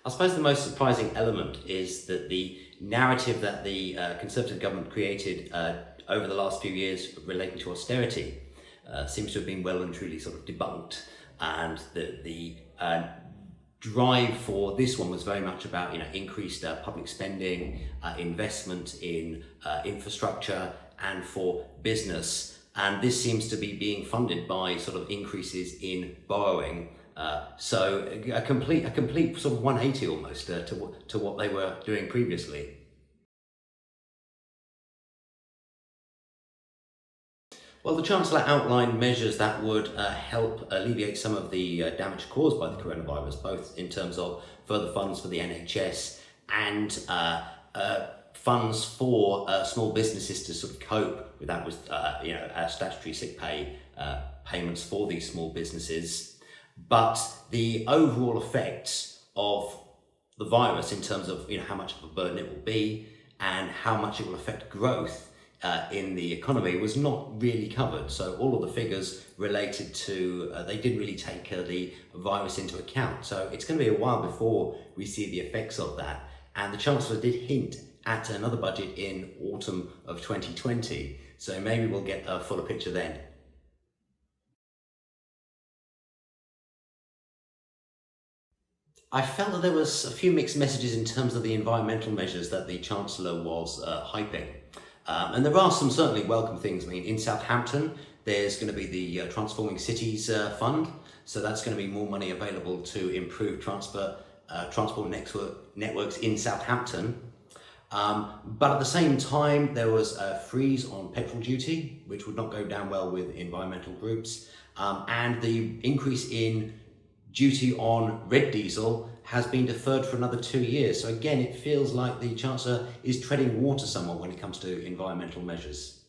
I suppose the most surprising element is that the narrative that the Conservative government created over the last few years relating to austerity seems to have been well and truly sort of debunked, and the drive for this one was very much about increased public spending, investment in infrastructure and for business, and this seems to be being funded by sort of increases in borrowing. So a complete sort of 180 almost to what they were doing previously. Well, the Chancellor outlined measures that would help alleviate some of the damage caused by the coronavirus, both in terms of further funds for the NHS and funds for small businesses to sort of cope with that, with statutory sick pay payments for these small businesses. But the overall effects of the virus in terms of how much of a burden it will be and how much it will affect growth in the economy was not really covered. So all of the figures related to, they didn't really take the virus into account. So it's going to be a while before we see the effects of that. And the Chancellor did hint at another budget in autumn of 2020. So maybe we'll get a fuller picture then. I felt that there was a few mixed messages in terms of the environmental measures that the Chancellor was hyping. And there are some certainly welcome things. I mean, in Southampton, there's going to be the Transforming Cities Fund. So that's going to be more money available to improve transport networks in Southampton. But at the same time, there was a freeze on petrol duty, which would not go down well with environmental groups. And the increase in duty on red diesel has been deferred for another 2 years. So again, it feels like the Chancellor is treading water somewhat when it comes to environmental measures.